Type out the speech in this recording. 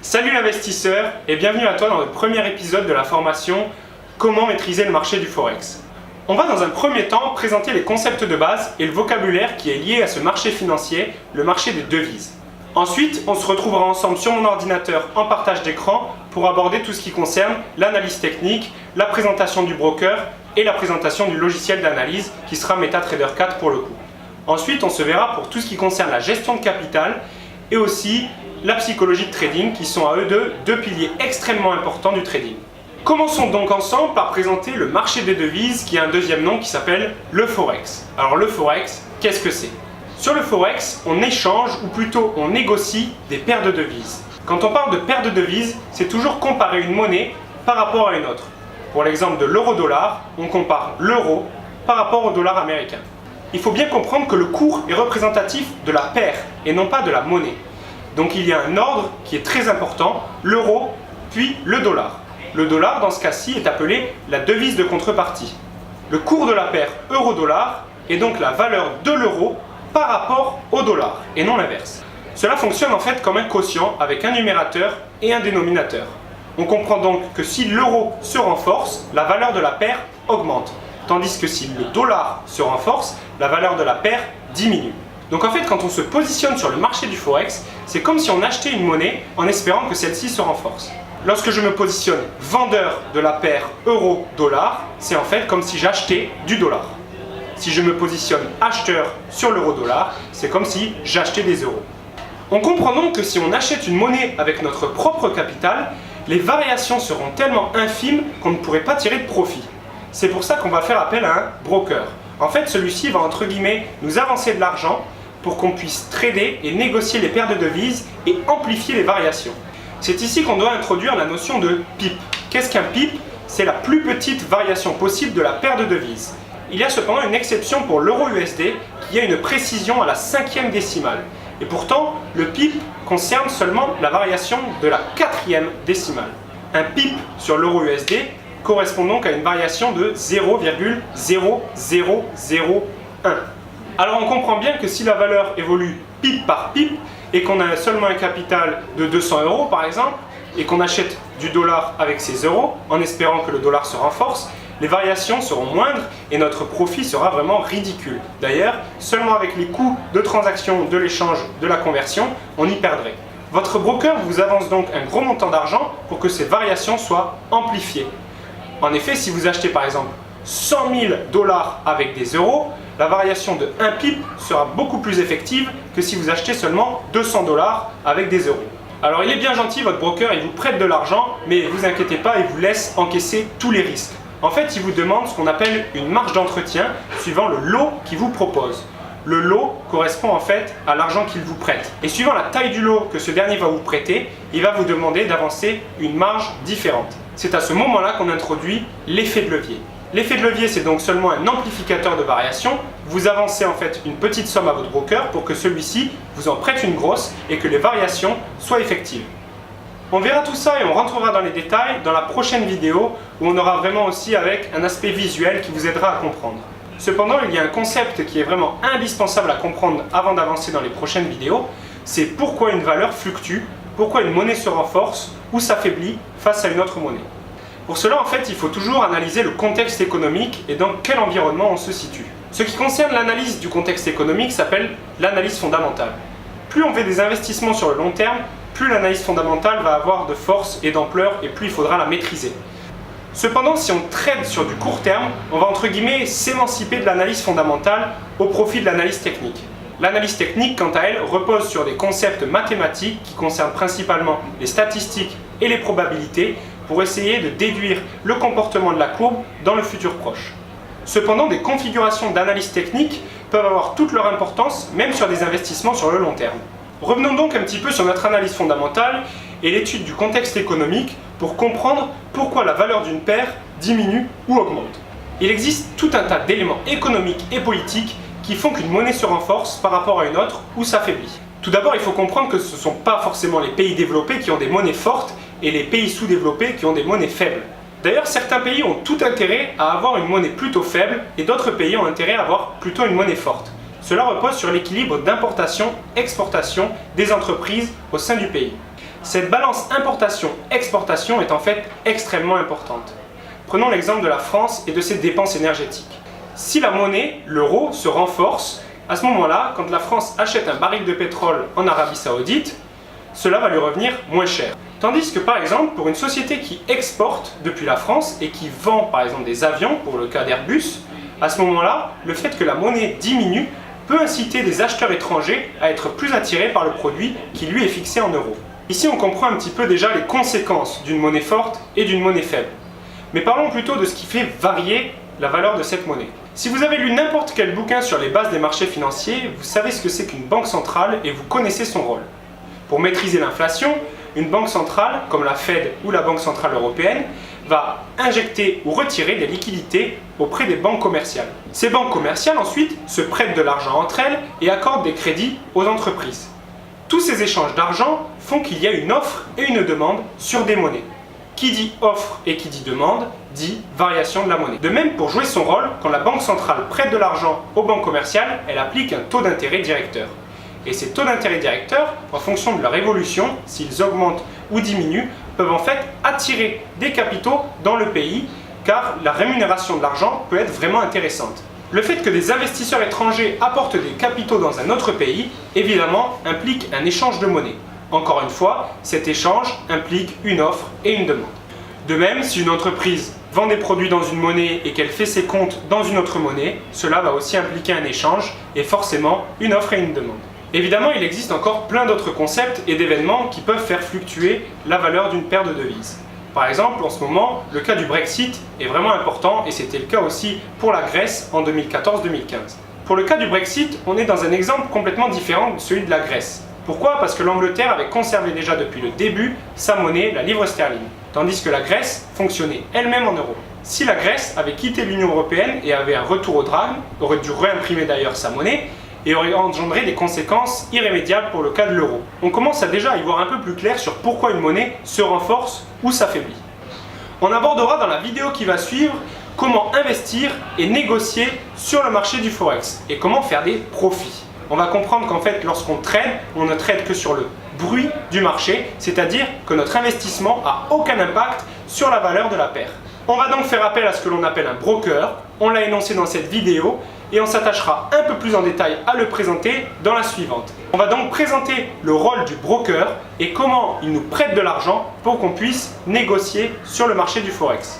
Salut l'investisseur et bienvenue à toi dans le premier épisode de la formation Comment maîtriser le marché du Forex. On va dans un premier temps présenter les concepts de base et le vocabulaire qui est lié à ce marché financier, le marché des devises. Ensuite, on se retrouvera ensemble sur mon ordinateur en partage d'écran pour aborder tout ce qui concerne l'analyse technique, la présentation du broker et la présentation du logiciel d'analyse qui sera MetaTrader 4 pour le coup. Ensuite, on se verra pour tout ce qui concerne la gestion de capital et aussi la psychologie de trading qui sont à eux deux piliers extrêmement importants du trading. Commençons donc ensemble par présenter le marché des devises qui a un deuxième nom qui s'appelle le Forex. Alors le Forex, qu'est-ce que c'est? Sur le Forex, on échange ou plutôt on négocie des paires de devises. Quand on parle de paires de devises, c'est toujours comparer une monnaie par rapport à une autre. Pour l'exemple de l'euro-dollar, on compare l'euro par rapport au dollar américain. Il faut bien comprendre que le cours est représentatif de la paire et non pas de la monnaie. Donc il y a un ordre qui est très important, l'euro puis le dollar. Le dollar dans ce cas-ci est appelé la devise de contrepartie. Le cours de la paire euro-dollar est donc la valeur de l'euro par rapport au dollar et non l'inverse. Cela fonctionne en fait comme un quotient avec un numérateur et un dénominateur. On comprend donc que si l'euro se renforce, la valeur de la paire augmente. Tandis que si le dollar se renforce, la valeur de la paire diminue. Donc en fait, quand on se positionne sur le marché du Forex, c'est comme si on achetait une monnaie en espérant que celle-ci se renforce. Lorsque je me positionne vendeur de la paire euro-dollar, c'est en fait comme si j'achetais du dollar. Si je me positionne acheteur sur l'euro-dollar, c'est comme si j'achetais des euros. On comprend donc que si on achète une monnaie avec notre propre capital, les variations seront tellement infimes qu'on ne pourrait pas tirer de profit. C'est pour ça qu'on va faire appel à un broker. En fait, celui-ci va entre guillemets nous avancer de l'argent pour qu'on puisse trader et négocier les paires de devises et amplifier les variations. C'est ici qu'on doit introduire la notion de pip. Qu'est-ce qu'un pip? C'est la plus petite variation possible de la paire de devises. Il y a cependant une exception pour l'euro USD qui a une précision à la 5e décimale. Et pourtant, le pip concerne seulement la variation de la 4e décimale. Un pip sur l'euro USD correspond donc à une variation de 0,0001. Alors on comprend bien que si la valeur évolue pip par pip et qu'on a seulement un capital de 200 € par exemple et qu'on achète du dollar avec ces euros en espérant que le dollar se renforce, les variations seront moindres et notre profit sera vraiment ridicule. D'ailleurs, seulement avec les coûts de transaction, de l'échange, de la conversion, on y perdrait. Votre broker vous avance donc un gros montant d'argent pour que ces variations soient amplifiées. En effet, si vous achetez par exemple 100 000 $ avec des euros, la variation de 1 pip sera beaucoup plus effective que si vous achetez seulement 200 $ avec des euros. Alors il est bien gentil, votre broker, il vous prête de l'argent, mais ne vous inquiétez pas, il vous laisse encaisser tous les risques. En fait, il vous demande ce qu'on appelle une marge d'entretien suivant le lot qu'il vous propose. Le lot correspond en fait à l'argent qu'il vous prête. Et suivant la taille du lot que ce dernier va vous prêter, il va vous demander d'avancer une marge différente. C'est à ce moment-là qu'on introduit l'effet de levier. L'effet de levier, c'est donc seulement un amplificateur de variation. Vous avancez en fait une petite somme à votre broker pour que celui-ci vous en prête une grosse et que les variations soient effectives. On verra tout ça et on rentrera dans les détails dans la prochaine vidéo où on aura vraiment aussi avec un aspect visuel qui vous aidera à comprendre. Cependant, il y a un concept qui est vraiment indispensable à comprendre avant d'avancer dans les prochaines vidéos, c'est pourquoi une valeur fluctue, pourquoi une monnaie se renforce ou s'affaiblit face à une autre monnaie. Pour cela, en fait, il faut toujours analyser le contexte économique et dans quel environnement on se situe. Ce qui concerne l'analyse du contexte économique s'appelle l'analyse fondamentale. Plus on fait des investissements sur le long terme, plus l'analyse fondamentale va avoir de force et d'ampleur et plus il faudra la maîtriser. Cependant, si on trade sur du court terme, on va entre guillemets s'émanciper de l'analyse fondamentale au profit de l'analyse technique. L'analyse technique, quant à elle, repose sur des concepts mathématiques qui concernent principalement les statistiques et les probabilités pour essayer de déduire le comportement de la courbe dans le futur proche. Cependant, des configurations d'analyse technique peuvent avoir toute leur importance, même sur des investissements sur le long terme. Revenons donc un petit peu sur notre analyse fondamentale et l'étude du contexte économique pour comprendre pourquoi la valeur d'une paire diminue ou augmente. Il existe tout un tas d'éléments économiques et politiques qui font qu'une monnaie se renforce par rapport à une autre ou s'affaiblit. Tout d'abord, il faut comprendre que ce ne sont pas forcément les pays développés qui ont des monnaies fortes et les pays sous-développés qui ont des monnaies faibles. D'ailleurs, certains pays ont tout intérêt à avoir une monnaie plutôt faible et d'autres pays ont intérêt à avoir plutôt une monnaie forte. Cela repose sur l'équilibre d'importation-exportation des entreprises au sein du pays. Cette balance importation-exportation est en fait extrêmement importante. Prenons l'exemple de la France et de ses dépenses énergétiques. Si la monnaie, l'euro, se renforce, à ce moment-là, quand la France achète un baril de pétrole en Arabie Saoudite, cela va lui revenir moins cher. Tandis que par exemple, pour une société qui exporte depuis la France et qui vend par exemple des avions, pour le cas d'Airbus, à ce moment-là, le fait que la monnaie diminue peut inciter des acheteurs étrangers à être plus attirés par le produit qui lui est fixé en euros. Ici, on comprend un petit peu déjà les conséquences d'une monnaie forte et d'une monnaie faible. Mais parlons plutôt de ce qui fait varier la valeur de cette monnaie. Si vous avez lu n'importe quel bouquin sur les bases des marchés financiers, vous savez ce que c'est qu'une banque centrale et vous connaissez son rôle. Pour maîtriser l'inflation, une banque centrale, comme la Fed ou la Banque centrale européenne, va injecter ou retirer des liquidités auprès des banques commerciales. Ces banques commerciales ensuite se prêtent de l'argent entre elles et accordent des crédits aux entreprises. Tous ces échanges d'argent font qu'il y a une offre et une demande sur des monnaies. Qui dit offre et qui dit demande, dit variation de la monnaie. De même, pour jouer son rôle, quand la banque centrale prête de l'argent aux banques commerciales, elle applique un taux d'intérêt directeur. Et ces taux d'intérêt directeurs, en fonction de leur évolution, s'ils augmentent ou diminuent, peuvent en fait attirer des capitaux dans le pays, car la rémunération de l'argent peut être vraiment intéressante. Le fait que des investisseurs étrangers apportent des capitaux dans un autre pays, évidemment, implique un échange de monnaie. Encore une fois, cet échange implique une offre et une demande. De même, si une entreprise vend des produits dans une monnaie et qu'elle fait ses comptes dans une autre monnaie, cela va aussi impliquer un échange et forcément une offre et une demande. Évidemment, il existe encore plein d'autres concepts et d'événements qui peuvent faire fluctuer la valeur d'une paire de devises. Par exemple, en ce moment, le cas du Brexit est vraiment important et c'était le cas aussi pour la Grèce en 2014-2015. Pour le cas du Brexit, on est dans un exemple complètement différent de celui de la Grèce. Pourquoi ? Parce que l'Angleterre avait conservé déjà depuis le début sa monnaie, la livre sterling, tandis que la Grèce fonctionnait elle-même en euros. Si la Grèce avait quitté l'Union européenne et avait un retour au drachme, aurait dû réimprimer d'ailleurs sa monnaie, et aurait engendré des conséquences irrémédiables pour le cas de l'euro. On commence déjà à y voir un peu plus clair sur pourquoi une monnaie se renforce ou s'affaiblit. On abordera dans la vidéo qui va suivre comment investir et négocier sur le marché du Forex et comment faire des profits. On va comprendre qu'en fait, lorsqu'on trade, on ne trade que sur le bruit du marché, c'est-à-dire que notre investissement n'a aucun impact sur la valeur de la paire. On va donc faire appel à ce que l'on appelle un broker, on l'a énoncé dans cette vidéo, et on s'attachera un peu plus en détail à le présenter dans la suivante. On va donc présenter le rôle du broker et comment il nous prête de l'argent pour qu'on puisse négocier sur le marché du Forex.